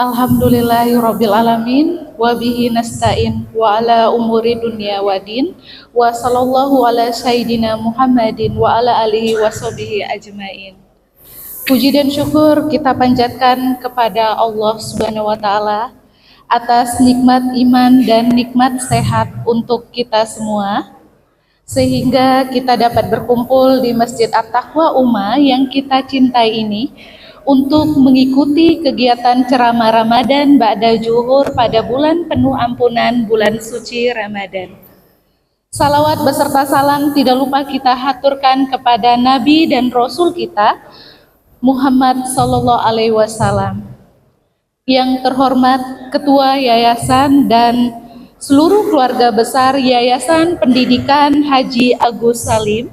Alhamdulillahirabbil alamin wa bihi nasta'in wa ala umuri dunya wadin wa sallallahu ala sayyidina Muhammadin wa ala alihi washabihi ajmain. Puji dan syukur kita panjatkan kepada Allah Subhanahu wa taala atas nikmat iman dan nikmat sehat untuk kita semua, sehingga kita dapat berkumpul di Masjid At-Taqwa Uma yang kita cintai ini untuk mengikuti kegiatan ceramah Ramadan Ba'da Zuhur pada bulan penuh ampunan bulan suci Ramadan. Salawat beserta salam tidak lupa kita haturkan kepada Nabi dan Rasul kita Muhammad Sallallahu Alaihi Wasallam. Yang terhormat Ketua Yayasan dan seluruh keluarga besar Yayasan Pendidikan Haji Agus Salim,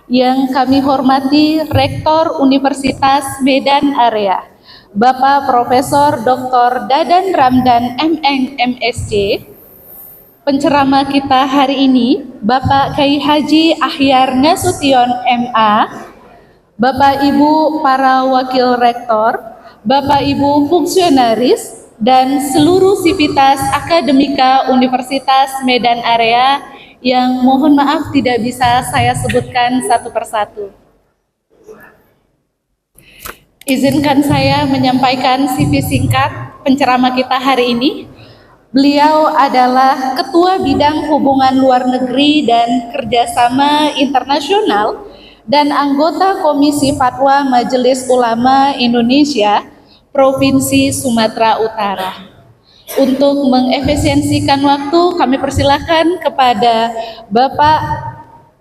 yang kami hormati Rektor Universitas Medan Area, Bapak Profesor Dr. Dadan Ramdan MN MSc. Penceramah kita hari ini, Bapak Kyai Haji Ahyar Nasution MA, Bapak Ibu para Wakil Rektor, Bapak Ibu fungsionaris, dan seluruh sivitas akademika Universitas Medan Area yang mohon maaf tidak bisa saya sebutkan satu persatu. Izinkan saya menyampaikan CV singkat penceramah kita hari ini. Beliau adalah Ketua Bidang Hubungan Luar Negeri dan Kerjasama Internasional dan anggota Komisi Fatwa Majelis Ulama Indonesia Provinsi Sumatera Utara. Untuk mengefisiensikan waktu, kami persilahkan kepada Bapak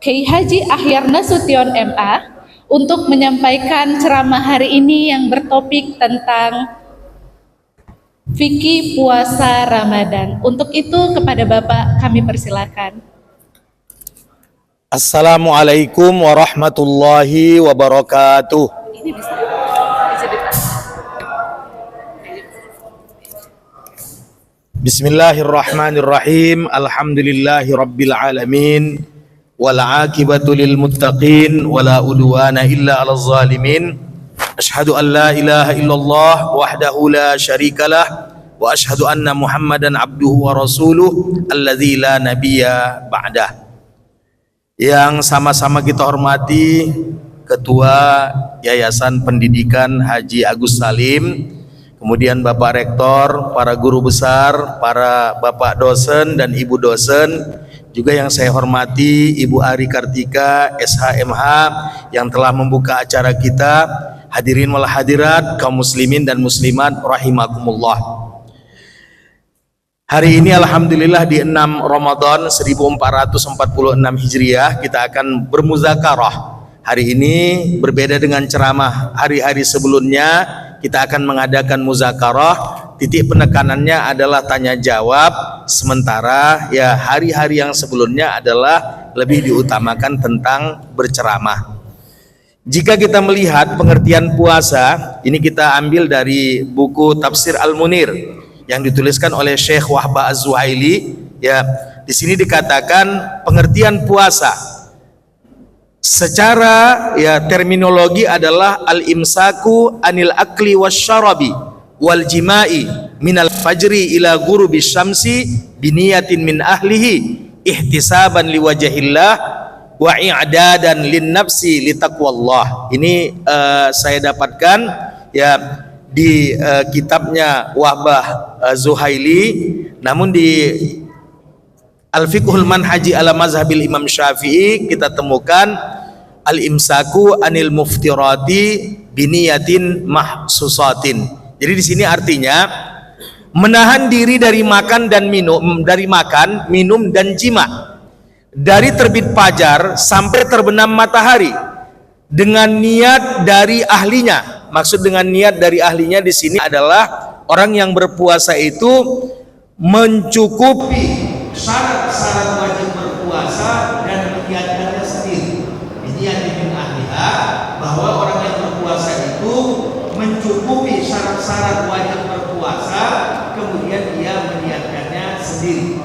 Kyai Haji Ahyar Nasution MA untuk menyampaikan ceramah hari ini yang bertopik tentang fikih puasa Ramadan. Untuk itu kepada Bapak kami persilahkan. Assalamualaikum warahmatullahi wabarakatuh. Ini bisa. Bismillahirrahmanirrahim. Alhamdulillahi rabbil alamin. Wal aqibatu lil muttaqin wala udwana illa 'alal zalimin. Asyhadu an la ilaha illallah wahdahu la syarikalah wa asyhadu anna Muhammadan abduhu wa rasuluh alladzi la nabiyya ba'dah. Yang sama-sama kita hormati Ketua Yayasan Pendidikan Haji Agus Salim, kemudian Bapak Rektor, para guru besar, para Bapak dosen dan Ibu dosen, juga yang saya hormati Ibu Ari Kartika, SHMH yang telah membuka acara kita, hadirin wal hadirat, kaum muslimin dan muslimat rahimakumullah. Hari ini alhamdulillah di 6 Ramadan 1446 Hijriah kita akan bermuzakarah. Hari ini berbeda dengan ceramah hari-hari sebelumnya. Kita akan mengadakan muzakarah, titik penekanannya adalah tanya jawab, sementara ya hari-hari yang sebelumnya adalah lebih diutamakan tentang berceramah. Jika kita melihat pengertian puasa, ini kita ambil dari buku Tafsir Al-Munir yang dituliskan oleh Syekh Wahbah Az-Zuhaili. Ya, di sini dikatakan pengertian puasa secara ya terminologi adalah al-imsaku anil akli wasyarabi wal jima'i minal fajri ila ghurubi syamsi biniyatin min ahlihi ihtisaban liwajahillah wa i'dadan lin nafsi litaqwallah. Ini saya dapatkan ya di kitabnya Wahbah Zuhaili, namun di Al-Fiqhul Manhaji ala Mazhabil Imam Syafi'i kita temukan al-imsaku anil muftirati biniyatin mahsusatin. Jadi di sini artinya menahan diri dari makan dan minum, dari makan, minum dan jima dari terbit fajar sampai terbenam matahari dengan niat dari ahlinya. Maksud dengan niat dari ahlinya di sini adalah orang yang berpuasa itu mencukupi syarat-syarat wajib berpuasa dan menyiapkannya sendiri. Ini min ahliha, bahwa orang yang berpuasa itu mencukupi syarat-syarat wajib berpuasa, kemudian dia menyiapkannya sendiri.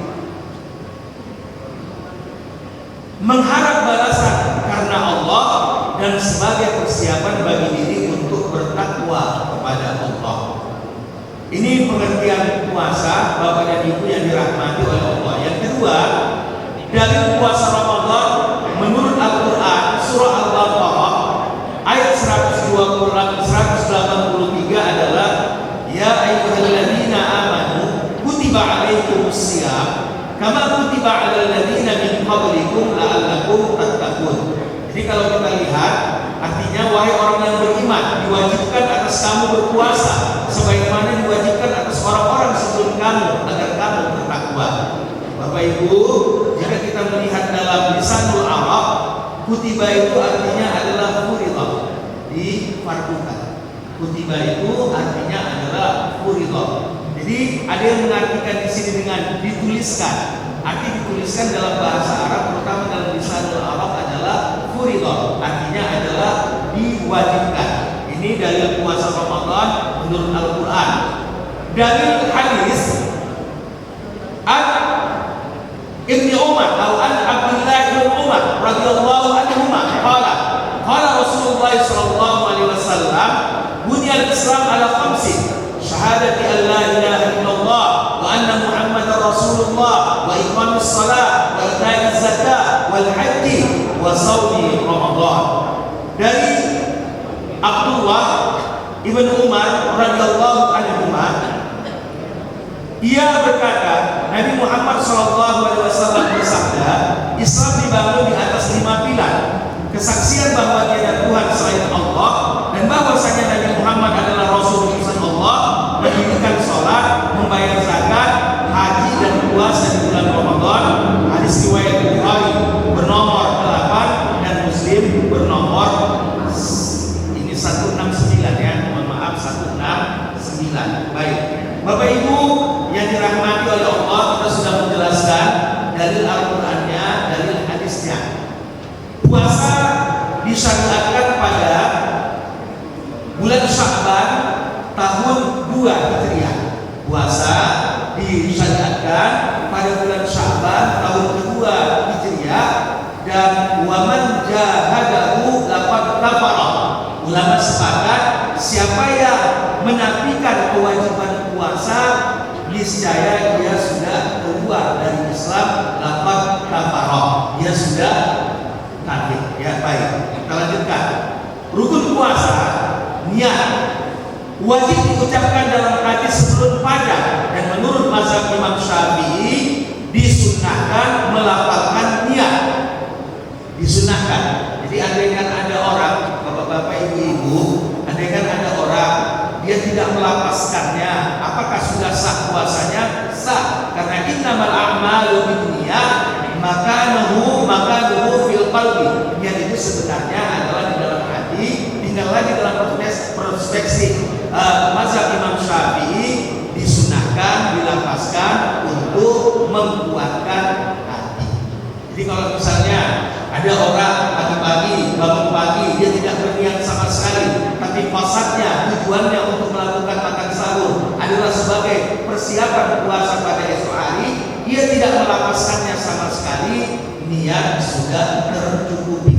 Mengharap balasan karena Allah dan sebagai persiapan bagi diri untuk bertakwa kepada Allah. Ini pengertian puasa Bapak dan Ibu yang dirahmati oleh Allah. Yang kedua, dalil puasa Ramadan menurut Al-Quran surah Al-Baqarah ayat 183 adalah ya ayyuhalladzina amanu kutiba alaikumusiyam kama kutiba alal ladzina min qablikum la'allakum tattaqun. Jadi kalau kita lihat, artinya wahai orang yang beriman, diwajibkan atas kamu berpuasa sebagaimana diwajibkan atas orang-orang sebelum kamu agar kamu bertakwa. Bapak Ibu, jika kita melihat dalam lisanul Arab, kutiba itu artinya adalah furidah, difardukan. Kutiba itu artinya adalah furidah. Jadi ada yang mengartikan di sini dengan dituliskan. Arti dituliskan dalam bahasa Arab, terutama dalam lisanul Arab adalah furidah, artinya adalah diwajibkan. Ini dalil puasa Ramadan menurut Al-Quran. Dalil hadis an Ibnu Umar atau an Abdullah bin Umar radhiyallahu anhuma qala Rasulullah sallallahu alaihi wasallam bunyal Islam ala khamsin syahadati an la ilaha illallah wa anna Muhammadar Rasulullah wa iqamis shalah wa ita'iz zakah wal haji wa shaumi Ramadan. Dari Abdullah ibn Umar radhiyallahu anhuma, ia berkata, Nabi Muhammad SAW bersabda, Islam dibangun di atas 5 pilar: kesaksian bahwa tiada Tuhan selain Allah dan bahwasanya Nabi Muhammad adalah Rasul Allah, mendirikan sholat, membayar zakat, haji dan puasa di bulan Ramadan. Hadis riwayat Bukhari bernomor 8 dan Muslim bernomor ini 169 ya, mohon maaf 169. Baik, Bapak Ibu yang dirahmati oleh Allah, kita sudah menjelaskan dalil Al-Qur'annya, dalil hadisnya. Puasa disyariatkan pada bulan Sya'ban tahun 2 Hijriah. Puasa disyariatkan pada bulan Sya'ban tahun kedua Hijriah, dan waman jahadahu laqad kafara. Ulama sepakat siapa yang menafikan kewajiban puasa, niscaya dia sudah keluar dari Islam, laqad kafara, dia sudah kafir. Ya, baik, kita lanjutkan. Rukun puasa, niat wajib diucapkan dalam hadis sebelum fajar, dan menurut mazhab Imam Syafi'i disunahkan melafalkan niat, disunahkan. Jadi andaikan ada orang, bapak-bapak, ibu-ibu, andaikan ada orang dia tidak melafazkannya, apakah sudah sah puasanya? Sah, karena innamal a'malu binniyat, makanuhu fil qalbi. Niat itu sebenarnya adalah di dalam hati, tinggal lagi dalam perspektif mazhab Imam Syafi'i disunahkan dilafazkan untuk membuatkan hati. Jadi kalau misalnya ada orang pagi-pagi bangun pagi, dia tidak berniat sama sekali, tapi fasadnya, tujuannya untuk melakukan makan sahur adalah sebagai persiapan puasa pada esok hari, dia tidak melafazkannya sama sekali, niat sudah tercukupi.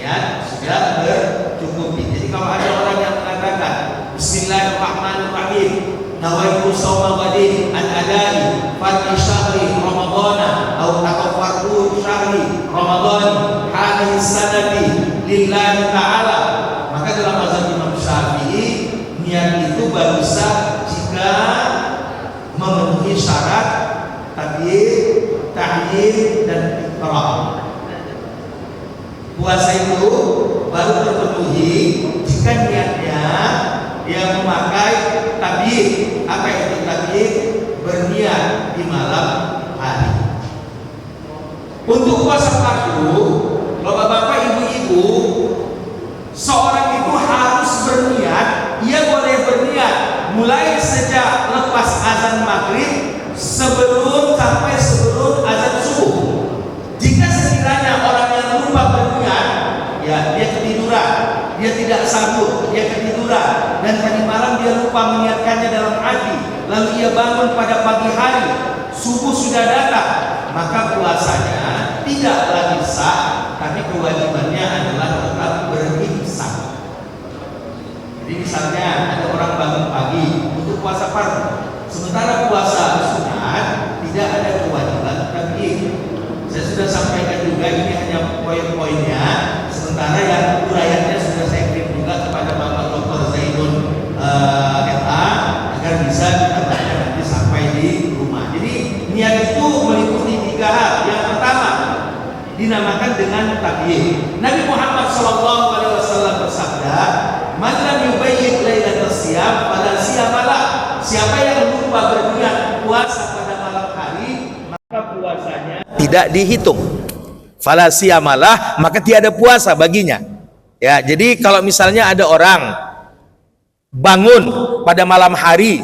Niat sudah tercukupi. Jadi kalau ada orang yang mengatakan Bismillahirrahmanirrahim, nawaitu shauma ghadin an adai fardhi syahri ramadhana atau fardhu syahri ramadhani hadhihi sanati lillahi ta'ala, maka dalam mazhab Imam Syafi'i niat itu baru sah jika memenuhi syarat takbir, tahlil dan iqrar. Puasa itu baru terpenuhi jika niatnya dia memakai takbir. Apa itu takbir? Berniat di malam hari. Untuk puasa fardu, bapak-bapak, ibu-ibu, seorang itu harus berniat. Ia boleh berniat mulai sejak lepas azan maghrib sebelum azan subuh. Jika sekiranya orang yang lupa berniat, ya dia ketiduran, dia tidak sanggup, dia ketiduran, dan tadi malam dia lupa mengingatkannya dalam hati, lalu ia bangun pada pagi hari, subuh sudah datang, maka puasanya tidak lagi sah, tapi kewajibannya adalah tetap berimsak. Jadi misalnya ada orang bangun pagi untuk untuk puasa fardu. Sementara puasa sunat tidak ada kewajiban tabi'in. Saya sudah sampaikan juga, ini hanya poin-poinnya. Sementara yang uraiannya sudah saya kirim juga kepada Bapak Dr. Zaidun LA agar bisa kita baca nanti sampai di rumah. Jadi niat itu meliputi 3 hal. Yang pertama dinamakan dengan tabi'in. Nabi Muhammad SAW bersabda, "Man lam yubayyit lailatas siyam fala siyamalah." Siapa yang lupa berniat puasa pada malam hari, maka puasanya tidak dihitung. Fala siyamalah, maka tiada puasa baginya. Ya, jadi kalau misalnya ada orang bangun pada malam hari,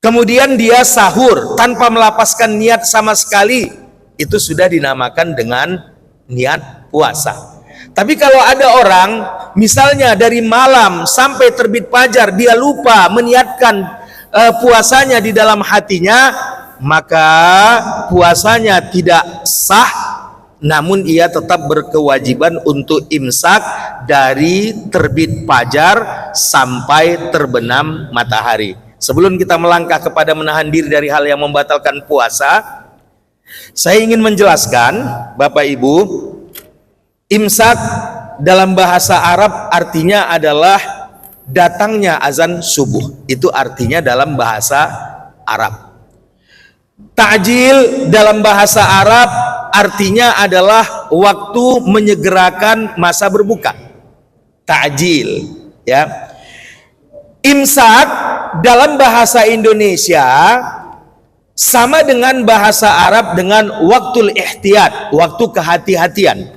kemudian dia sahur tanpa melapaskan niat sama sekali, itu sudah dinamakan dengan niat puasa. Tapi kalau ada orang misalnya dari malam sampai terbit fajar dia lupa meniatkan puasanya di dalam hatinya, maka puasanya tidak sah, namun ia tetap berkewajiban untuk imsak dari terbit fajar sampai terbenam matahari. Sebelum kita melangkah kepada menahan diri dari hal yang membatalkan puasa, saya ingin menjelaskan, Bapak Ibu, imsak dalam bahasa Arab artinya adalah datangnya azan subuh. Itu artinya dalam bahasa Arab. Ta'jil dalam bahasa Arab artinya adalah waktu menyegerakan masa berbuka. Ta'jil, ya. Imsak dalam bahasa Indonesia sama dengan bahasa Arab dengan waktul ihtiyat, waktu kehati-hatian.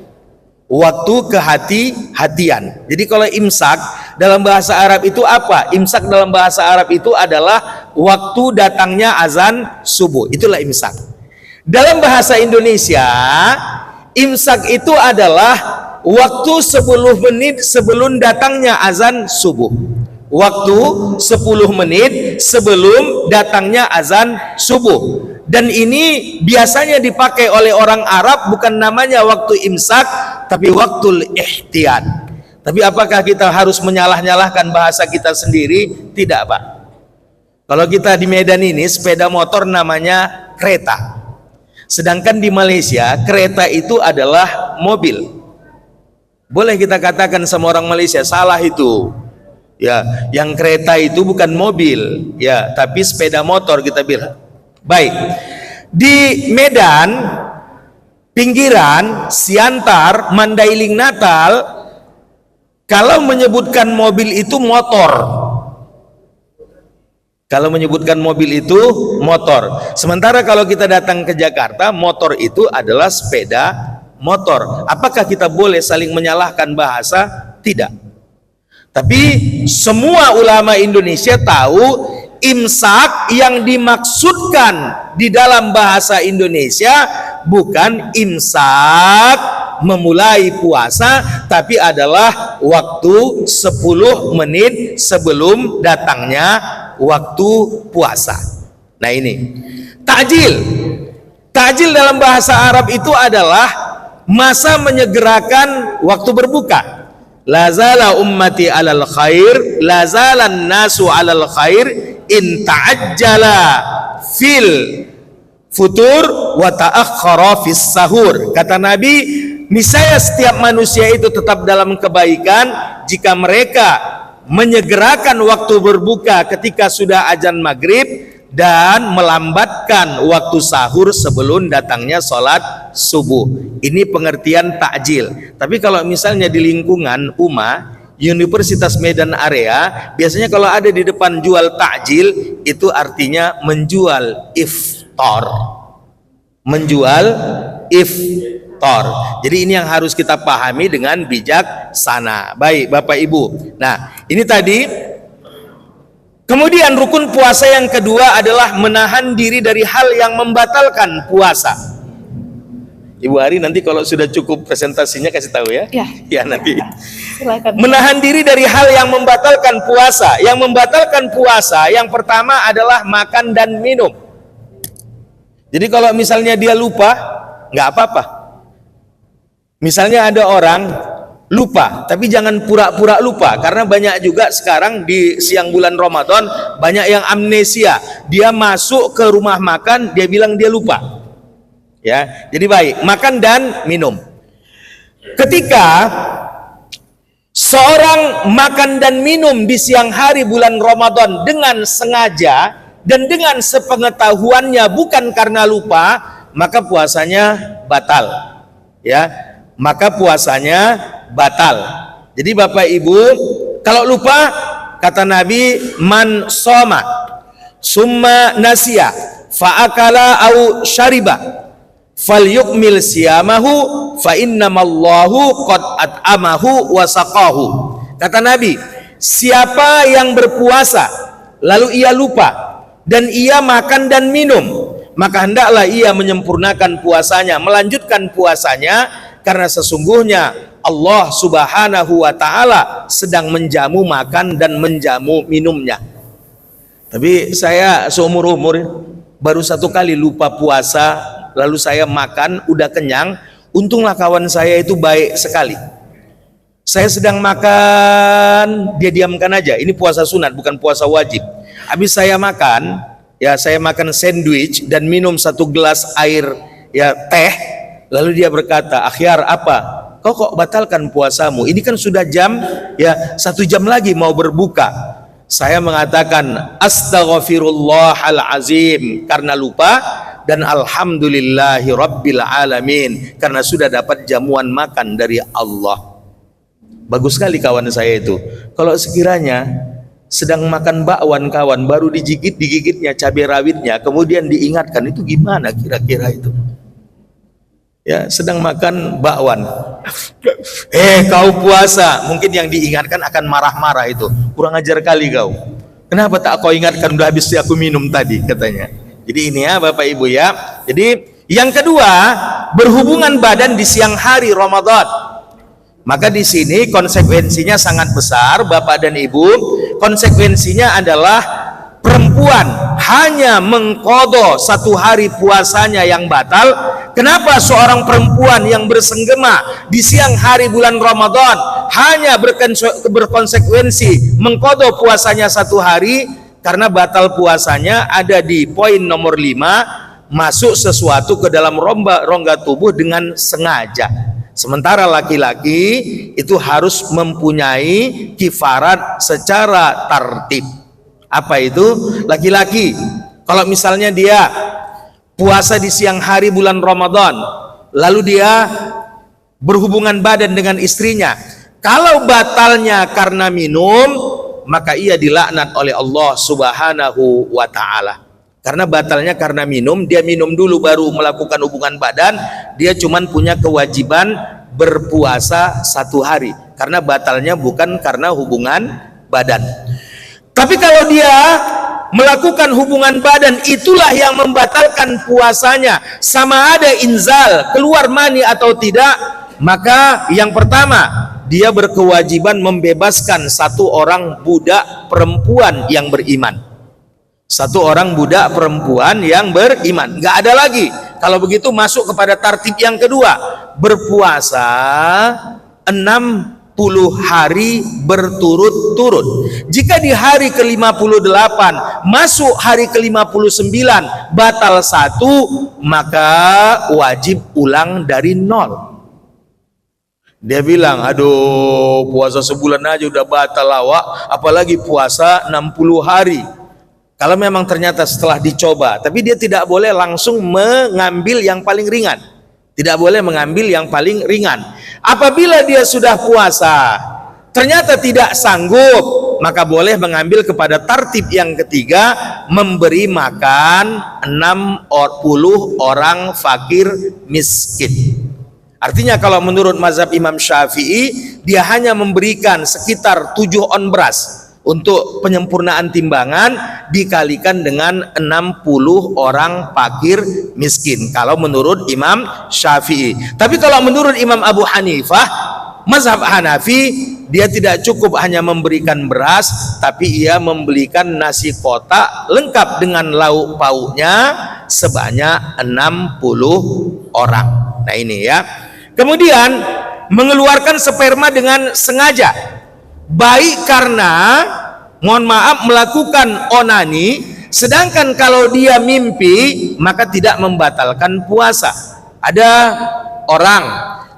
Waktu kehati-hatian. Jadi kalau imsak dalam bahasa Arab itu apa? Imsak dalam bahasa Arab itu adalah waktu datangnya azan subuh. Itulah imsak. Dalam bahasa Indonesia, imsak itu adalah waktu 10 menit sebelum datangnya azan subuh. Waktu 10 menit sebelum datangnya azan subuh. Dan ini biasanya dipakai oleh orang Arab, bukan namanya waktu imsak, tapi waktu ihtiyat. Tapi apakah kita harus menyalah-nyalahkan bahasa kita sendiri? Tidak, Pak. Kalau kita di Medan ini, sepeda motor namanya kereta. Sedangkan di Malaysia, kereta itu adalah mobil. Boleh kita katakan sama orang Malaysia, salah itu. Ya, yang kereta itu bukan mobil, ya, tapi sepeda motor kita bilang. Baik, di Medan, pinggiran, Siantar, Mandailing, Natal, kalau menyebutkan mobil itu motor. Kalau menyebutkan mobil itu motor. Sementara kalau kita datang ke Jakarta, motor itu adalah sepeda motor. Apakah kita boleh saling menyalahkan bahasa? Tidak. Tapi semua ulama Indonesia tahu imsak yang dimaksudkan di dalam bahasa Indonesia bukan imsak memulai puasa, tapi adalah waktu 10 menit sebelum datangnya waktu puasa. Nah ini ta'jil. Ta'jil dalam bahasa Arab itu adalah masa menyegerakan waktu berbuka. Lazala ummati alal khair, lazalan nasu alal khair in ta'ajjala fil futur wa ta'akhkhara fis sahur. Kata Nabi, niscaya setiap manusia itu tetap dalam kebaikan jika mereka menyegerakan waktu berbuka ketika sudah azan maghrib dan melambatkan waktu sahur sebelum datangnya sholat subuh. Ini pengertian takjil. Tapi kalau misalnya di lingkungan UMA, Universitas Medan Area, biasanya kalau ada di depan jual takjil, itu artinya menjual iftar. Menjual iftar. Jadi ini yang harus kita pahami dengan bijaksana. Baik Bapak Ibu. Nah ini tadi. Kemudian rukun puasa yang kedua adalah menahan diri dari hal yang membatalkan puasa. Ibu Ari nanti kalau sudah cukup presentasinya kasih tahu ya. Ya nanti. Silakan. Menahan diri dari hal yang membatalkan puasa. Yang membatalkan puasa yang pertama adalah makan dan minum. Jadi kalau misalnya dia lupa, nggak apa-apa. Misalnya ada orang lupa, tapi jangan pura-pura lupa, karena banyak juga sekarang di siang bulan Ramadan banyak yang amnesia. Dia masuk ke rumah makan, dia bilang dia lupa. Ya, jadi baik, makan dan minum. Ketika seorang makan dan minum di siang hari bulan Ramadan dengan sengaja dan dengan sepengetahuannya bukan karena lupa, maka puasanya batal. Ya, maka puasanya batal. Jadi Bapak Ibu, kalau lupa, kata Nabi, man soma summa nasiya fa'akala au syariba falyukmil siyamahu fa innamallahu qad at'amahu wa saqahu. Kata Nabi, siapa yang berpuasa lalu ia lupa dan ia makan dan minum, maka hendaklah ia menyempurnakan puasanya, melanjutkan puasanya, karena sesungguhnya Allah Subhanahu wa ta'ala sedang menjamu makan dan menjamu minumnya. Tapi saya seumur-umur baru satu kali lupa puasa, lalu saya makan, udah kenyang. Untunglah kawan saya itu baik sekali. Saya sedang makan, dia diamkan aja. Ini puasa sunat, bukan puasa wajib. Habis saya makan, ya saya makan sandwich dan minum 1 gelas air, ya teh. Lalu dia berkata, akhyar, apa? Kau kok batalkan puasamu? Ini kan sudah jam, ya 1 jam lagi mau berbuka. Saya mengatakan, astaghfirullahalazim, karena lupa, dan alhamdulillahi rabbil alamin, karena sudah dapat jamuan makan dari Allah. Bagus sekali kawan saya itu. Kalau sekiranya sedang makan bakwan kawan, baru digigitnya cabai rawitnya, kemudian diingatkan, itu gimana kira-kira itu? Ya, sedang makan bakwan, kau puasa, mungkin yang diingatkan akan marah-marah itu. Kurang ajar kali kau. Kenapa tak kau ingatkan, udah habis aku minum tadi, katanya. Jadi ini ya Bapak Ibu ya. Jadi yang kedua, berhubungan badan di siang hari Ramadan. Maka di sini konsekuensinya sangat besar Bapak dan Ibu. Konsekuensinya adalah perempuan hanya mengqadha 1 hari puasanya yang batal. Kenapa seorang perempuan yang bersenggema di siang hari bulan Ramadan hanya berkonsekuensi mengqadha puasanya 1 hari? Karena batal puasanya ada di poin nomor 5, masuk sesuatu ke dalam rongga tubuh dengan sengaja. Sementara laki-laki itu harus mempunyai kifarat secara tartib. Apa itu? Laki-laki kalau misalnya dia puasa di siang hari bulan Ramadan, lalu dia berhubungan badan dengan istrinya, kalau batalnya karena minum, maka ia dilaknat oleh Allah Subhanahu wa ta'ala. Karena batalnya karena minum, dia minum dulu baru melakukan hubungan badan, dia cuman punya kewajiban berpuasa 1 hari, karena batalnya bukan karena hubungan badan. Tapi kalau dia melakukan hubungan badan, itulah yang membatalkan puasanya, sama ada inzal, keluar mani atau tidak, maka yang pertama, dia berkewajiban membebaskan 1 orang budak perempuan yang beriman. 1 orang budak perempuan yang beriman. Nggak ada lagi. Kalau begitu masuk kepada tartib yang kedua, berpuasa 60 hari berturut-turut. Jika di hari ke-58 masuk hari ke-59 batal 1, maka wajib ulang dari 0. Dia bilang, aduh puasa sebulan aja udah batal lawak, apalagi puasa 60 hari. Kalau memang ternyata setelah dicoba, tapi dia tidak boleh langsung mengambil yang paling ringan. Tidak boleh mengambil yang paling ringan. Apabila dia sudah puasa, ternyata tidak sanggup, maka boleh mengambil kepada tartib yang ketiga, memberi makan 60 orang fakir miskin. Artinya kalau menurut mazhab Imam Syafi'i, dia hanya memberikan sekitar 7 on beras untuk penyempurnaan timbangan, dikalikan dengan 60 orang fakir miskin kalau menurut Imam Syafi'i. Tapi kalau menurut Imam Abu Hanifah, mazhab Hanafi, dia tidak cukup hanya memberikan beras, tapi ia memberikan nasi kotak lengkap dengan lauk pauknya sebanyak 60 orang. Nah ini ya. Kemudian mengeluarkan sperma dengan sengaja, baik karena mohon maaf melakukan onani, sedangkan kalau dia mimpi maka tidak membatalkan puasa. Ada orang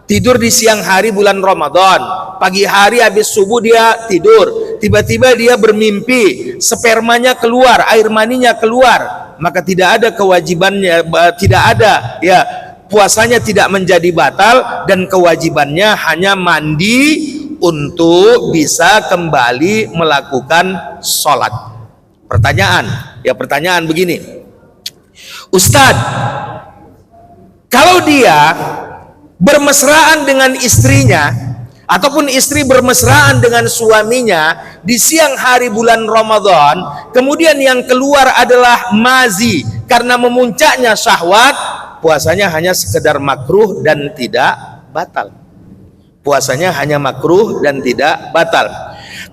tidur di siang hari bulan Ramadan, pagi hari habis subuh dia tidur, tiba-tiba dia bermimpi, spermanya keluar, air maninya keluar, maka tidak ada kewajibannya, tidak ada ya, puasanya tidak menjadi batal, dan kewajibannya hanya mandi untuk bisa kembali melakukan sholat. Pertanyaan begini, Ustadz, kalau dia bermesraan dengan istrinya ataupun istri bermesraan dengan suaminya di siang hari bulan Ramadan, kemudian yang keluar adalah mazi karena memuncaknya syahwat, puasanya hanya sekedar makruh dan tidak batal. Puasanya hanya makruh dan tidak batal.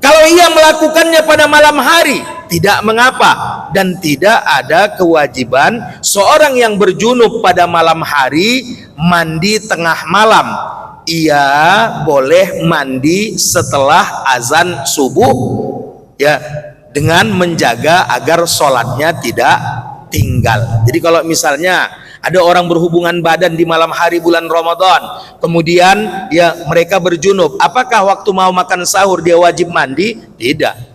Kalau ia melakukannya pada malam hari, tidak mengapa, dan tidak ada kewajiban seorang yang berjunub pada malam hari mandi tengah malam. Ia boleh mandi setelah azan subuh ya, dengan menjaga agar sholatnya tidak tinggal. Jadi kalau misalnya ada orang berhubungan badan di malam hari bulan Ramadan, kemudian ya mereka berjunub, apakah waktu mau makan sahur dia wajib mandi? Tidak.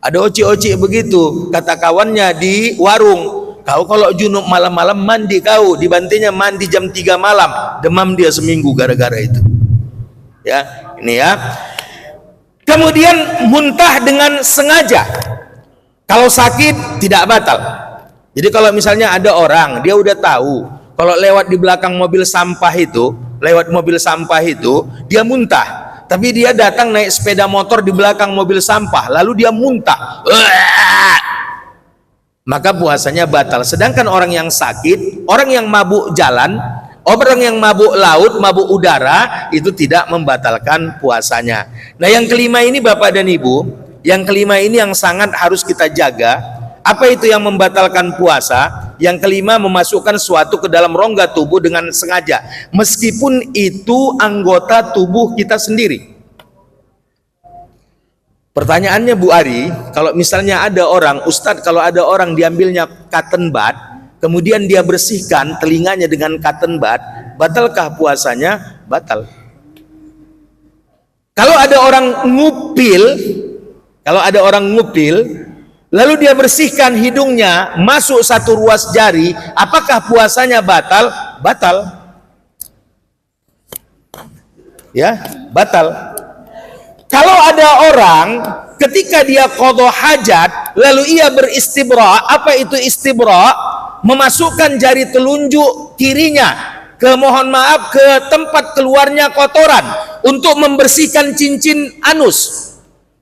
Ada oci-oci begitu, kata kawannya di warung, kau kalau junub malam-malam mandi kau, dibantinya mandi jam 3 malam, demam dia seminggu gara-gara itu. Ya, ini ya. Kemudian muntah dengan sengaja, kalau sakit tidak batal. Jadi kalau misalnya ada orang, dia udah tahu kalau lewat di belakang mobil sampah itu, dia muntah. Tapi dia datang naik sepeda motor di belakang mobil sampah, lalu dia muntah. Maka puasanya batal. Sedangkan orang yang sakit, orang yang mabuk jalan, orang yang mabuk laut, mabuk udara, itu tidak membatalkan puasanya. Nah, yang kelima ini Bapak dan Ibu, yang kelima ini yang sangat harus kita jaga. Apa itu yang membatalkan puasa? Yang kelima, memasukkan suatu ke dalam rongga tubuh dengan sengaja, meskipun itu anggota tubuh kita sendiri. Pertanyaannya Bu Ari, kalau misalnya ada orang, Ustadz, kalau ada orang diambilnya cotton bud, kemudian dia bersihkan telinganya dengan cotton bud, batalkah puasanya? Batal. Kalau ada orang ngupil, lalu dia bersihkan hidungnya, masuk satu ruas jari, apakah puasanya batal? Batal. Ya, batal. Kalau ada orang ketika dia qadha hajat, lalu ia beristibra. Apa itu istibra? Memasukkan jari telunjuk kirinya ke tempat keluarnya kotoran untuk membersihkan cincin anus.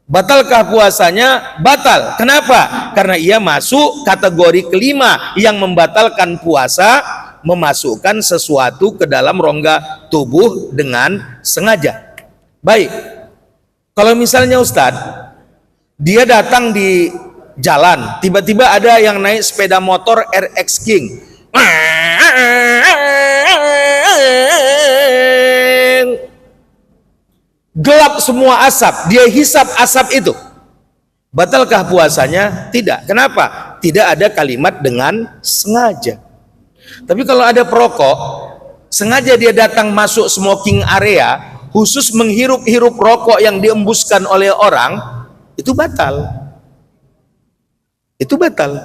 Batalkah puasanya? Batal. Kenapa? Karena ia masuk kategori kelima yang membatalkan puasa, memasukkan sesuatu ke dalam rongga tubuh dengan sengaja. Baik. Kalau misalnya Ustadz, dia datang di jalan, tiba-tiba ada yang naik sepeda motor RX King. Gelap semua asap, dia hisap asap itu. Batalkah puasanya? Tidak. Kenapa? Tidak ada kalimat dengan sengaja. Tapi kalau ada perokok, sengaja dia datang masuk smoking area, khusus menghirup-hirup rokok yang diembuskan oleh orang, itu batal. Itu batal.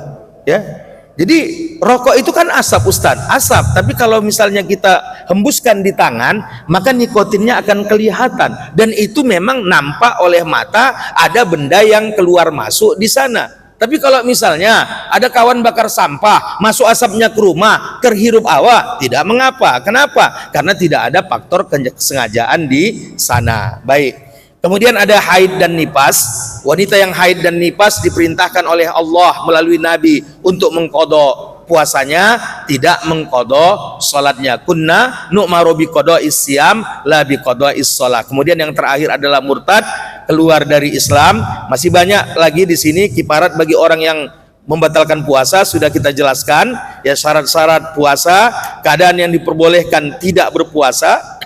Ya. Jadi rokok itu kan asap Ustaz, asap. Tapi kalau misalnya kita hembuskan di tangan, maka nikotinnya akan kelihatan. Dan itu memang nampak oleh mata, ada benda yang keluar masuk di sana. Tapi kalau misalnya ada kawan bakar sampah, masuk asapnya ke rumah, terhirup awak, tidak mengapa. Kenapa? Karena tidak ada faktor kesengajaan di sana. Baik. Kemudian ada haid dan nifas. Wanita yang haid dan nifas diperintahkan oleh Allah melalui Nabi untuk mengqadha puasanya, tidak mengqadha salatnya. Kunna nu'maru biqada'is siyam la biqada'is shalah. Kemudian yang terakhir adalah murtad, keluar dari Islam. Masih banyak lagi di sini kiparat bagi orang yang membatalkan puasa, sudah kita jelaskan ya, syarat-syarat puasa, keadaan yang diperbolehkan tidak berpuasa.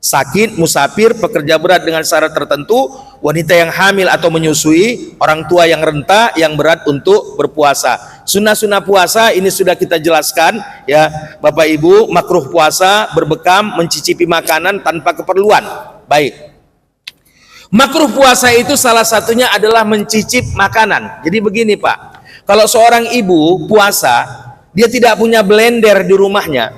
sakit, musafir, pekerja berat dengan syarat tertentu, wanita yang hamil atau menyusui, orang tua yang renta, yang berat untuk berpuasa. Sunnah-sunnah puasa ini sudah kita jelaskan ya Bapak Ibu. Makruh puasa, berbekam, mencicipi makanan tanpa keperluan. Baik. Makruh puasa itu salah satunya adalah mencicip makanan. Jadi begini Pak, kalau seorang ibu puasa, dia tidak punya blender di rumahnya,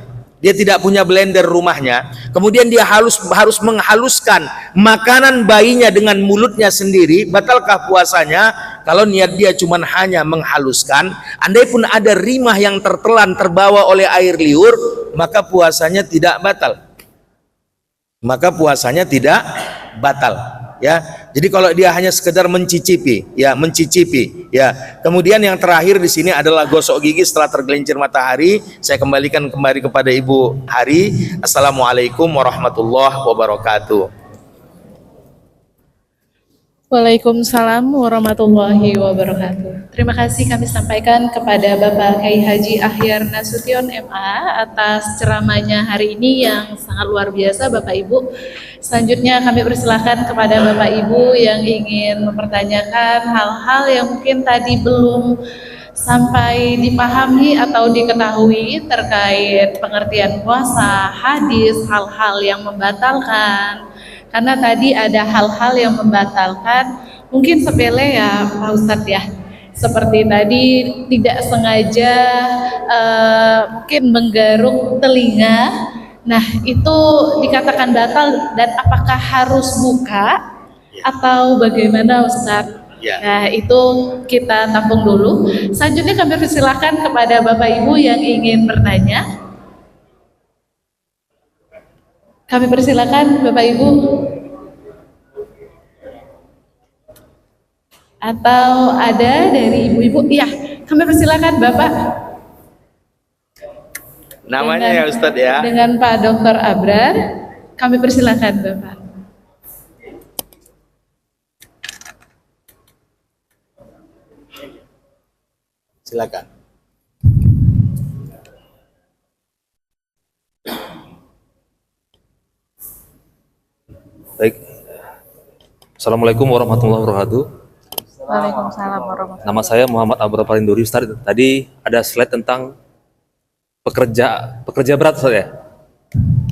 kemudian dia harus menghaluskan makanan bayinya dengan mulutnya sendiri, batalkah puasanya? Kalau niat dia cuma hanya menghaluskan, andai pun ada rimah yang tertelan terbawa oleh air liur, maka puasanya tidak batal. Ya, jadi kalau dia hanya sekedar mencicipi, ya. Kemudian yang terakhir di sini adalah gosok gigi setelah tergelincir matahari. Saya kembalikan kembali kepada Ibu Hari. Assalamualaikum warahmatullahi wabarakatuh. Waalaikumsalam warahmatullahi wabarakatuh. Terima kasih kami sampaikan kepada Bapak Kiai Haji Ahyar Nasution MA atas ceramahnya hari ini yang sangat luar biasa Bapak Ibu. Selanjutnya kami persilahkan kepada Bapak Ibu yang ingin mempertanyakan hal-hal yang mungkin tadi belum sampai dipahami atau diketahui terkait pengertian puasa, hadis, hal-hal yang membatalkan. Karena tadi ada hal-hal yang membatalkan, mungkin sepele ya Pak Ustadz ya. Seperti tadi tidak sengaja mungkin menggaruk telinga. Nah itu dikatakan batal, dan apakah harus buka atau bagaimana Ustadz? Nah itu kita tampung dulu. Selanjutnya kami persilahkan kepada Bapak Ibu yang ingin bertanya. Kami persilakan Bapak Ibu. Atau ada dari ibu-ibu? Iya, kami persilakan Bapak. Namanya ya Ustadz ya. Dengan Pak Dr. Abrar, kami persilakan Bapak. Silakan. Baik. Assalamualaikum warahmatullahi wabarakatuh. Waalaikumsalam warahmatullahi wabarakatuh. Nama saya Muhammad Abrar Parinduri Ustaz. Tadi ada slide tentang pekerja berat Ustaz ya.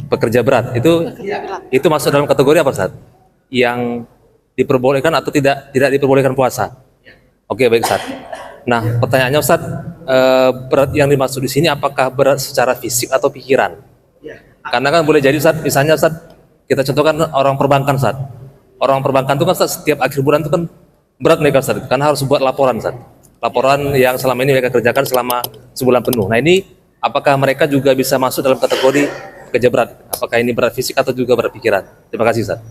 Pekerja berat itu masuk dalam kategori apa Ustaz? Yang diperbolehkan atau tidak diperbolehkan puasa? Oke, baik Ustaz. Nah, pertanyaannya Ustaz, berat yang dimaksud di sini apakah berat secara fisik atau pikiran? Karena kan boleh jadi Ustaz, misalnya Ustaz, kita contohkan orang perbankan Ustaz. Orang perbankan itu kan Ustaz, setiap akhir bulan itu kan berat mereka Ustaz, karena harus buat laporan Ustaz. Laporan yang selama ini mereka kerjakan selama sebulan penuh. Nah ini apakah mereka juga bisa masuk dalam kategori pekerja berat? Apakah ini berat fisik atau juga berat pikiran? Terima kasih Ustaz.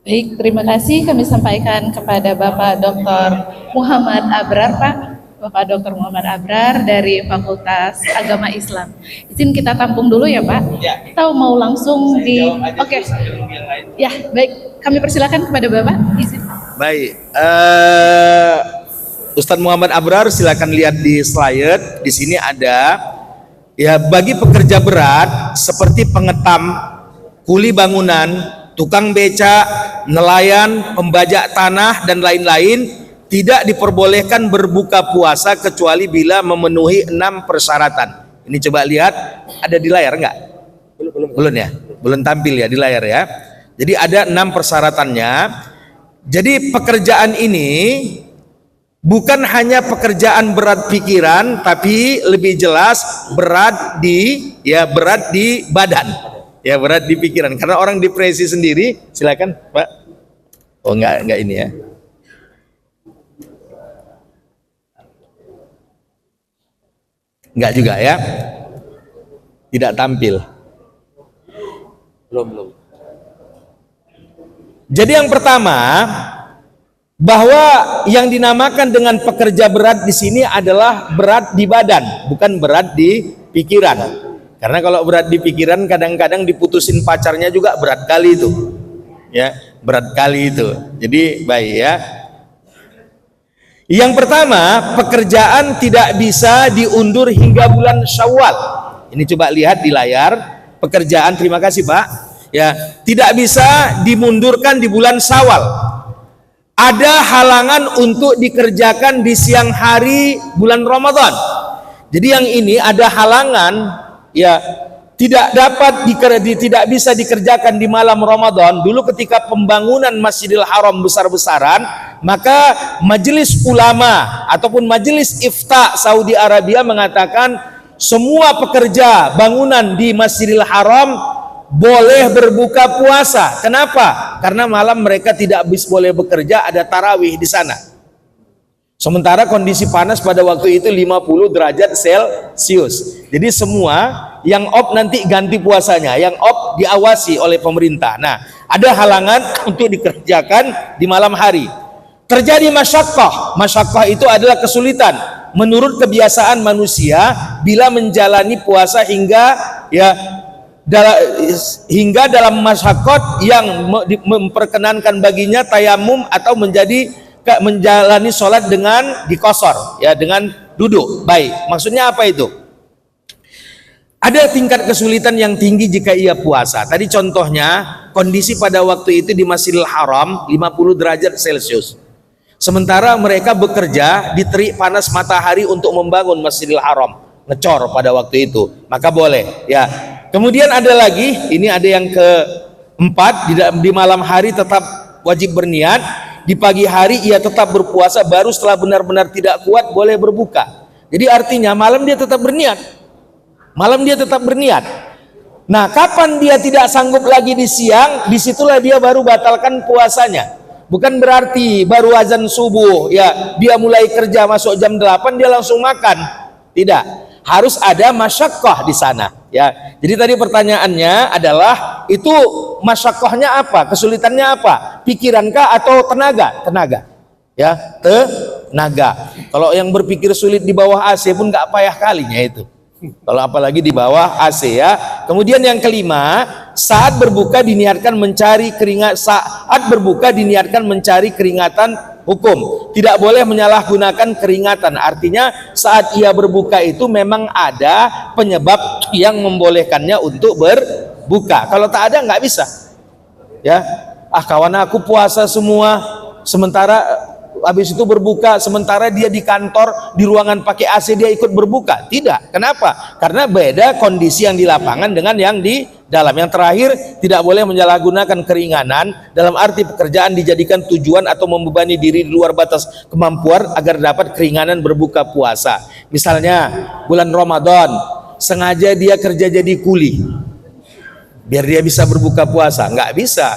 Baik, terima kasih kami sampaikan kepada Bapak Dr. Muhammad Abrar, Pak. Bapak Dr. Muhammad Abrar dari Fakultas Agama Islam. Izin kita tampung dulu ya Pak. Ya. Atau mau langsung di... Oke. Ya, baik. Kami persilakan kepada Bapak. Izin. Baik. Ustadz Muhammad Abrar, silakan lihat di slide. Di sini ada ya, bagi pekerja berat seperti pengetam, kuli bangunan, tukang beca, nelayan, pembajak tanah dan lain-lain, tidak diperbolehkan berbuka puasa kecuali bila memenuhi 6 persyaratan. Ini coba lihat, ada di layar enggak? Belum ya? Belum tampil ya di layar ya. Jadi ada 6 persyaratannya. Jadi pekerjaan ini bukan hanya pekerjaan berat pikiran, tapi lebih jelas berat di badan. Ya, berat di pikiran. Karena orang depresi sendiri, silakan Pak. Oh enggak ini ya. Enggak juga ya. Tidak tampil. Belum. Jadi yang pertama, bahwa yang dinamakan dengan pekerja berat di sini adalah berat di badan, bukan berat di pikiran. Karena kalau berat di pikiran kadang-kadang diputusin pacarnya juga berat kali itu. Ya, berat kali itu. Jadi baik ya. Yang pertama, pekerjaan tidak bisa diundur hingga bulan Syawal. Ini coba lihat di layar. pekerjaan. Terima kasih Pak. Ya, tidak bisa dimundurkan di bulan Syawal. Ada halangan untuk dikerjakan di siang hari bulan Ramadan. Jadi yang ini ada halangan, ya, tidak bisa dikerjakan di malam Ramadan. Dulu ketika pembangunan Masjidil Haram besar-besaran, maka majelis ulama ataupun majelis ifta Saudi Arabia mengatakan semua pekerja bangunan di Masjidil Haram boleh berbuka puasa. Kenapa? Karena malam mereka tidak boleh bekerja, ada tarawih di sana. Sementara kondisi panas pada waktu itu 50 derajat Celcius. Jadi semua yang off nanti ganti puasanya, yang off diawasi oleh pemerintah. Nah, ada halangan untuk dikerjakan di malam hari. Terjadi masyaqqah. Masyaqqah itu adalah kesulitan menurut kebiasaan manusia bila menjalani puasa hingga dalam masyaqqat yang memperkenankan baginya tayamum atau menjalani sholat dengan dikosor, ya, dengan duduk. Baik, maksudnya apa itu? Ada tingkat kesulitan yang tinggi jika ia puasa. Tadi contohnya kondisi pada waktu itu di Masjidil Haram 50 derajat Celcius. Sementara mereka bekerja di terik panas matahari untuk membangun Masjidil Haram, ngecor pada waktu itu, maka boleh, ya. Kemudian ada lagi, ini ada yang keempat, di malam hari tetap wajib berniat. Di pagi hari ia tetap berpuasa, baru setelah benar-benar tidak kuat boleh berbuka. Jadi artinya malam dia tetap berniat. Malam dia tetap berniat. Nah, kapan dia tidak sanggup lagi di siang, disitulah dia baru batalkan puasanya. Bukan berarti baru azan subuh, ya, dia mulai kerja masuk jam 8 dia langsung makan. Tidak. Harus ada masyaqqah di sana, ya. Jadi tadi pertanyaannya adalah itu masyaqqahnya apa? Kesulitannya apa? Pikirankah atau tenaga? Tenaga. Ya, tenaga. Kalau yang berpikir sulit di bawah AC pun nggak payah kalinya itu. Kalau apalagi di bawah AC, ya. Kemudian yang kelima, saat berbuka diniatkan mencari keringatan hukum. Tidak boleh menyalahgunakan keringatan. Artinya saat ia berbuka itu memang ada penyebab yang membolehkannya untuk berbuka. Kalau tak ada nggak bisa. Ya, kawan aku puasa semua, sementara habis itu berbuka, sementara dia di kantor di ruangan pakai AC dia ikut berbuka. Tidak. Kenapa? Karena beda kondisi yang di lapangan dengan yang di dalam. Yang terakhir, tidak boleh menyalahgunakan keringanan dalam arti pekerjaan dijadikan tujuan atau membebani diri di luar batas kemampuan agar dapat keringanan berbuka puasa. Misalnya bulan Ramadan, sengaja dia kerja jadi kuli biar dia bisa berbuka puasa. Nggak bisa,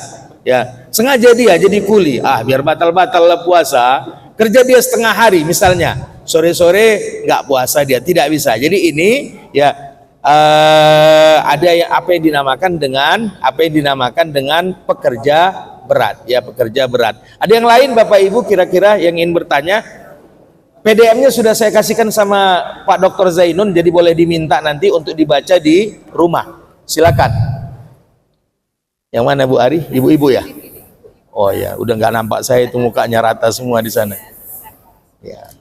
ya. Sengaja dia jadi kuli, biar batal-batal lah puasa. Kerja dia setengah hari misalnya, sore-sore nggak puasa dia, tidak bisa. Jadi ini, ya, ada apa yang dinamakan dengan pekerja berat, ya, pekerja berat. Ada yang lain Bapak Ibu kira-kira yang ingin bertanya? PDF-nya sudah saya kasihkan sama Pak Dr. Zainun, jadi boleh diminta nanti untuk dibaca di rumah. Silakan. Yang mana Bu Ari? Ibu-ibu ya? Oh ya, udah nggak nampak saya itu, mukanya rata semua di sana. Ya.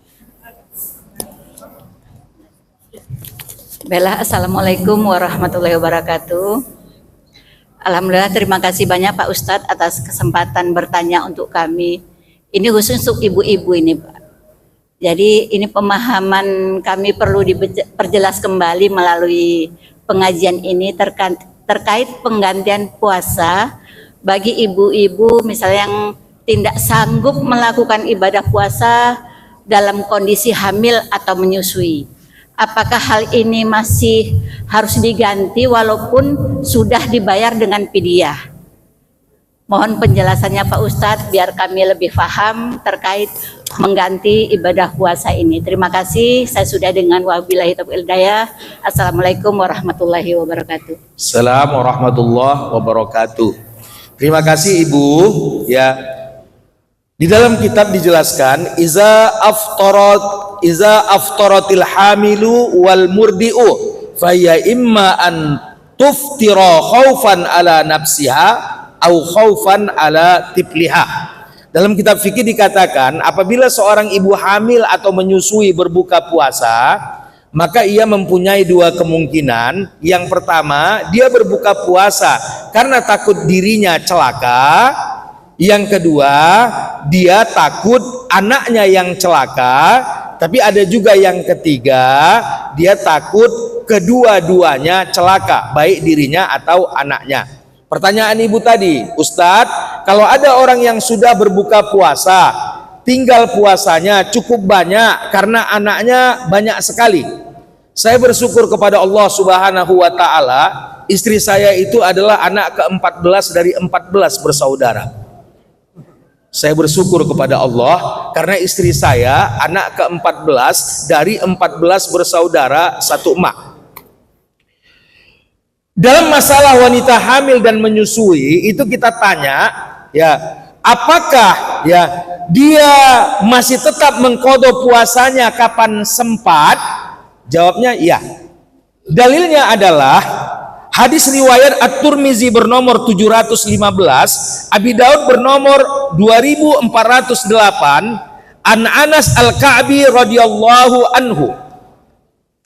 Bella, assalamualaikum warahmatullahi wabarakatuh. Alhamdulillah, terima kasih banyak Pak Ustadz atas kesempatan bertanya untuk kami. Ini khusus untuk ibu-ibu ini, Pak. Jadi ini pemahaman kami perlu diperjelas kembali melalui pengajian ini terkait penggantian puasa bagi ibu-ibu misalnya yang tidak sanggup melakukan ibadah puasa dalam kondisi hamil atau menyusui. Apakah hal ini masih harus diganti walaupun sudah dibayar dengan fidyah? Mohon penjelasannya Pak Ustadz biar kami lebih paham terkait mengganti ibadah puasa ini. Terima kasih. Saya sudah dengan wabillahi taufiq hidayah. Assalamualaikum warahmatullahi wabarakatuh. Assalamualaikum warahmatullahi wabarakatuh. Terima kasih Ibu. Ya, di dalam kitab dijelaskan iza aftaratil hamilu wal murdi'u faya imma an tuftira khaufan ala nafsiha au khaufan ala tipliha. Dalam kitab fikih dikatakan apabila seorang ibu hamil atau menyusui berbuka puasa, maka ia mempunyai dua kemungkinan. Yang pertama, dia berbuka puasa karena takut dirinya celaka. Yang kedua, dia takut anaknya yang celaka. Tapi ada juga yang ketiga, dia takut kedua-duanya celaka, baik dirinya atau anaknya. Pertanyaan ibu tadi, Ustadz, kalau ada orang yang sudah berbuka puasa, tinggal puasanya cukup banyak karena anaknya banyak sekali. Saya bersyukur kepada Allah Subhanahu wa Ta'ala, istri saya itu adalah anak ke-14 dari 14 bersaudara. Saya bersyukur kepada Allah karena istri saya anak ke-14 dari 14 bersaudara satu emak. Dalam masalah wanita hamil dan menyusui itu kita tanya, ya, apakah ya dia masih tetap mengqadha puasanya kapan sempat? Jawabnya iya. Dalilnya adalah hadis riwayat At-Tirmizi bernomor 715, Abi Daud bernomor 2408, an Anas Al-Ka'bi radhiyallahu anhu,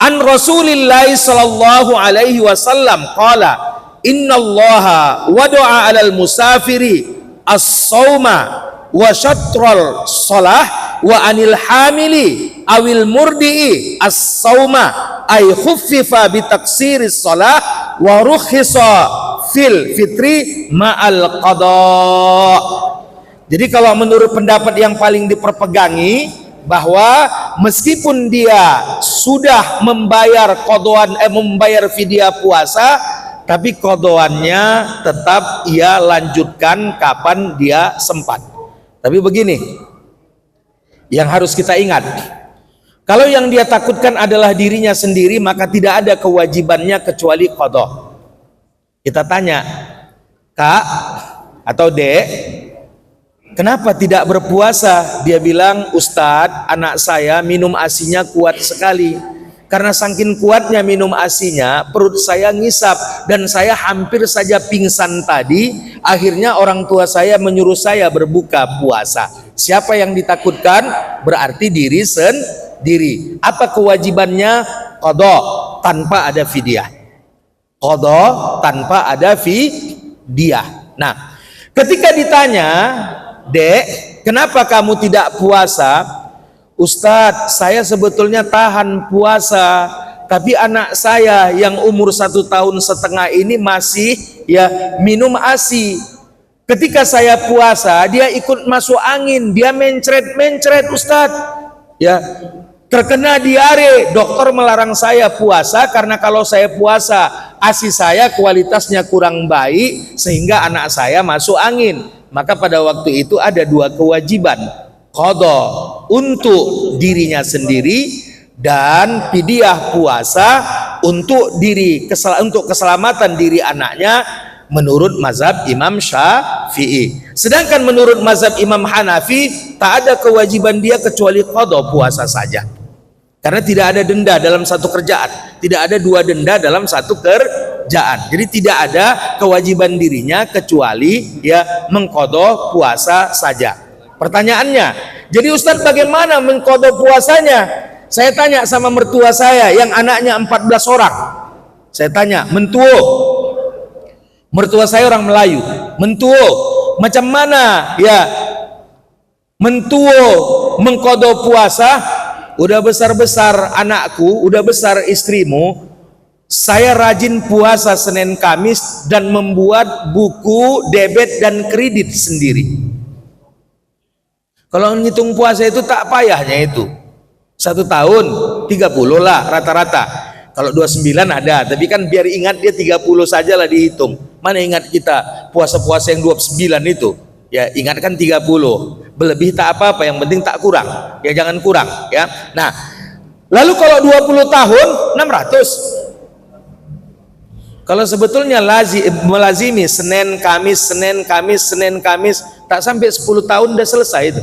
an Rasulillah sallallahu alaihi wasallam qala, innallaha wada'a 'alal musafiri as-sauma wa syatral shalah wa anil hamili awil murdi'i as-sauma ay khuffifa bi taksiris shalah wa rukhisa fil fitri ma'al qada. Jadi kalau menurut pendapat yang paling diperpegangi, bahwa meskipun dia sudah membayar membayar fidyah puasa, tapi qadhannya tetap ia lanjutkan kapan dia sempat. Tapi begini, yang harus kita ingat, kalau yang dia takutkan adalah dirinya sendiri, maka tidak ada kewajibannya kecuali qadha. Kita tanya, Kak atau Dek, kenapa tidak berpuasa? Dia bilang, Ustadz, anak saya minum ASI-nya kuat sekali. Karena saking kuatnya minum ASI-nya, perut saya ngisap dan saya hampir saja pingsan tadi. Akhirnya orang tua saya menyuruh saya berbuka puasa. Siapa yang ditakutkan? Berarti diri sendiri. Apa kewajibannya? Qadha tanpa ada fidyah. Qadha tanpa ada fidyah. Nah, ketika ditanya, Dek, kenapa kamu tidak puasa? Ustadz, saya sebetulnya tahan puasa, tapi anak saya yang umur 1,5 tahun ini masih ya minum ASI. Ketika saya puasa, dia ikut masuk angin, dia mencret Ustadz, ya terkena diare. Dokter melarang saya puasa karena kalau saya puasa ASI saya kualitasnya kurang baik sehingga anak saya masuk angin. Maka pada waktu itu ada dua kewajiban, qadha untuk dirinya sendiri dan fidyah puasa untuk keselamatan diri anaknya menurut mazhab Imam Syafi'i. Sedangkan menurut mazhab Imam Hanafi tak ada kewajiban dia kecuali qadha puasa saja. Karena tidak ada denda dalam satu kerjaan, tidak ada dua denda dalam satu kerjaan. Jadi tidak ada kewajiban dirinya kecuali ya mengqadha puasa saja. Pertanyaannya, jadi Ustadz bagaimana mengqadha puasanya? Saya tanya sama mertua saya yang anaknya 14 orang. Saya tanya, mentuo. Mertua saya orang Melayu. Mentuo, macam mana ya mentuo mengqadha puasa? Udah besar-besar anakku, udah besar istrimu, saya rajin puasa Senin Kamis dan membuat buku debit dan kredit sendiri. Kalau ngitung puasa itu tak payahnya itu. 1 tahun 30 lah rata-rata. Kalau 29 ada, tapi kan biar ingat dia 30 saja lah dihitung. Mana ingat kita puasa-puasa yang 29 itu? Ya ingatkan 30. Berlebih tak apa-apa, yang penting tak kurang. Ya jangan kurang ya. Nah, lalu kalau 20 tahun 600. Kalau sebetulnya melazimi Senin Kamis tak sampai 10 tahun udah selesai itu.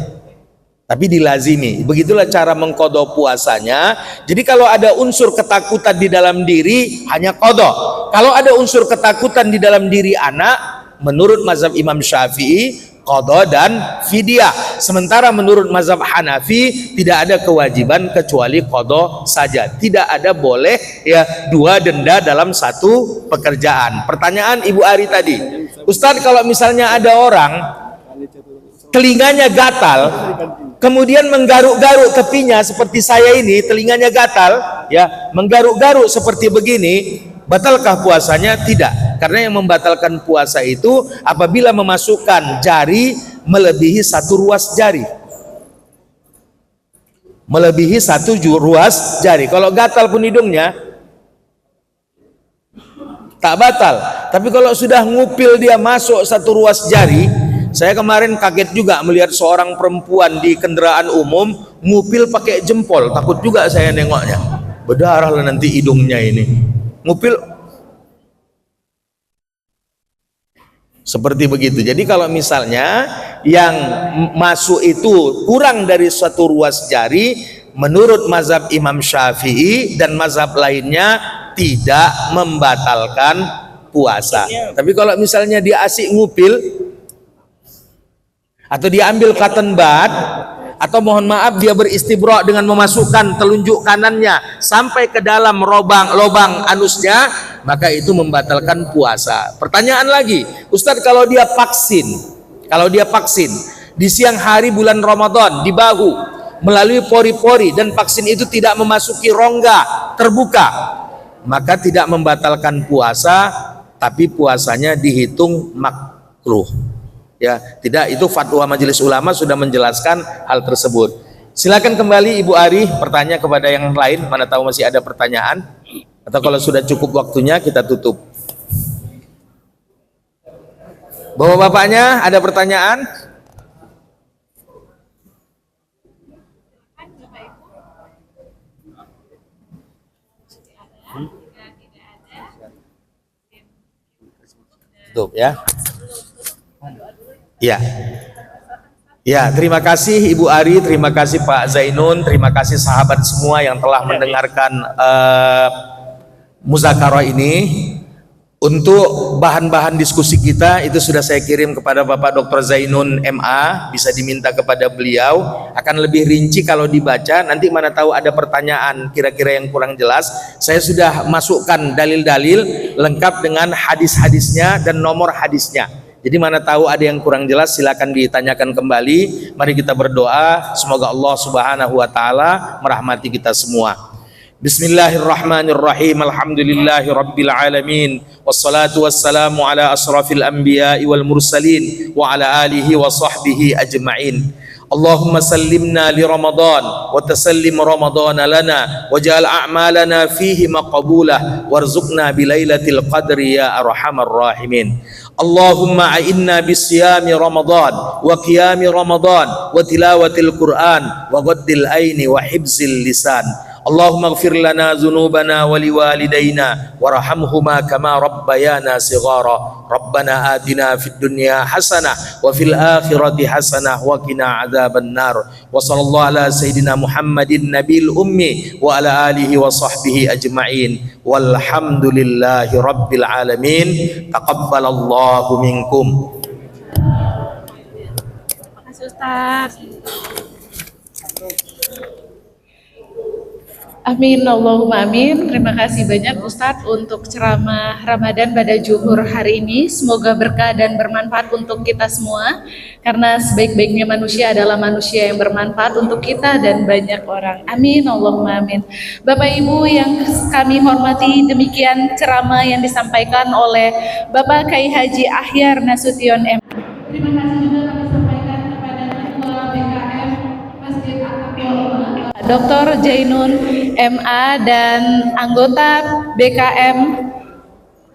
Tapi dilazimi. Begitulah cara mengqadha puasanya. Jadi kalau ada unsur ketakutan di dalam diri hanya qadha. Kalau ada unsur ketakutan di dalam diri anak, menurut mazhab Imam Syafi'i, qadha dan fidyah. Sementara menurut mazhab Hanafi tidak ada kewajiban kecuali qadha saja. Tidak ada boleh ya dua denda dalam satu pekerjaan. Pertanyaan Ibu Ari tadi, Ustadz, kalau misalnya ada orang telinganya gatal, kemudian menggaruk-garuk tepinya seperti saya ini, telinganya gatal, ya, menggaruk-garuk seperti begini, batalkah puasanya? Tidak, karena yang membatalkan puasa itu apabila memasukkan jari melebihi satu ruas jari, melebihi satu ruas jari. Kalau gatal pun hidungnya tak batal, tapi kalau sudah ngupil dia masuk satu ruas jari. Saya kemarin kaget juga melihat seorang perempuan di kendaraan umum ngupil pakai jempol, takut juga saya nengoknya, berdarah lah nanti hidungnya ini. Ngupil seperti begitu. Jadi kalau misalnya yang masuk itu kurang dari satu ruas jari, menurut mazhab Imam Syafi'i dan mazhab lainnya tidak membatalkan puasa. Tapi kalau misalnya dia asik ngupil atau dia ambil cotton bud, atau mohon maaf dia beristibra dengan memasukkan telunjuk kanannya sampai ke dalam lubang anusnya, maka itu membatalkan puasa. Pertanyaan lagi, Ustadz, kalau dia vaksin di siang hari bulan Ramadan di bahu melalui pori-pori dan vaksin itu tidak memasuki rongga terbuka, maka tidak membatalkan puasa, tapi puasanya dihitung makruh. Ya, tidak, itu fatwa Majelis Ulama sudah menjelaskan hal tersebut. Silakan kembali Ibu Ari bertanya kepada yang lain, mana tahu masih ada pertanyaan, atau kalau sudah cukup waktunya kita tutup. Bapak-bapaknya ada pertanyaan? Tutup ya. Ya, ya, terima kasih Ibu Ari, terima kasih Pak Zainun, terima kasih sahabat semua yang telah mendengarkan muzakarah ini. Untuk bahan-bahan diskusi kita itu sudah saya kirim kepada Bapak Dr. Zainun MA, bisa diminta kepada beliau, akan lebih rinci kalau dibaca, nanti mana tahu ada pertanyaan kira-kira yang kurang jelas. Saya sudah masukkan dalil-dalil lengkap dengan hadis-hadisnya dan nomor hadisnya. Jadi mana tahu ada yang kurang jelas, silakan ditanyakan kembali. Mari kita berdoa, semoga Allah Subhanahu wa taala merahmati kita semua. Bismillahirrahmanirrahim. Alhamdulillahi rabbil alamin. Wassalatu wassalamu ala asrafil anbiya'i wal mursalin wa ala alihi wa sahbihi ajma'in. Allahumma sallimna li Ramadan wa tasallim Ramadan lana waj'al a'malana fihi maqbulah warzuqna bilailatil qadri ya arhamar rahimin. Allahumma a'inna bisiyami Ramadan wa qiyami Ramadan wa tilawatil Qur'an wa ghaddil aini wa hibzil lisan. Allahumma ighfir lana dhunubana wa liwalidayna warhamhuma kama rabbayana shighara. Rabbana atina fid dunya hasanah wa fil akhirati hasanah wa qina adzaban nar. Wa sallallahu ala sayidina Muhammadin nabil ummi wa ala alihi wa sahbihi ajma'in. Walhamdulillahi rabbil alamin. Taqabbalallahu minkum. Terima kasih Ustaz. Amin, Allahumma amin. Terima kasih banyak Ustadz untuk ceramah Ramadan pada Zuhur hari ini. Semoga berkah dan bermanfaat untuk kita semua. Karena sebaik-baiknya manusia adalah manusia yang bermanfaat untuk kita dan banyak orang. Amin, Allahumma amin. Bapak Ibu yang kami hormati, demikian ceramah yang disampaikan oleh Bapak Kiai Haji Ahyar Nasution M. Terima kasih juga kami sampaikan kepada Ketua BKM Masjid At-Taqwa Dr. Zainun MA dan anggota BKM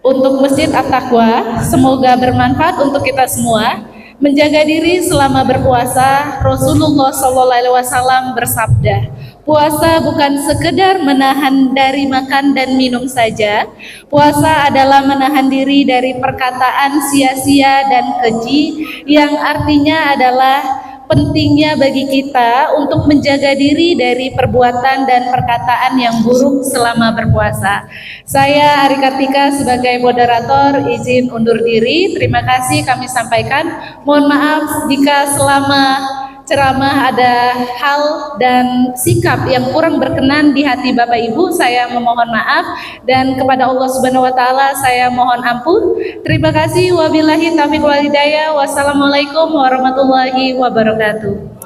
untuk Masjid At-Taqwa. Semoga bermanfaat untuk kita semua. Menjaga diri selama berpuasa. Rasulullah SAW bersabda, puasa bukan sekedar menahan dari makan dan minum saja. Puasa adalah menahan diri dari perkataan sia-sia dan keji, yang artinya adalah pentingnya bagi kita untuk menjaga diri dari perbuatan dan perkataan yang buruk selama berpuasa. Saya Ari Kartika sebagai moderator izin undur diri. Terima kasih kami sampaikan. Mohon maaf jika selama ceramah ada hal dan sikap yang kurang berkenan di hati Bapak Ibu, saya memohon maaf, dan kepada Allah Subhanahu wa taala saya mohon ampun. Terima kasih. Wabillahi taufiq wal hidayah. Wassalamualaikum warahmatullahi wabarakatuh.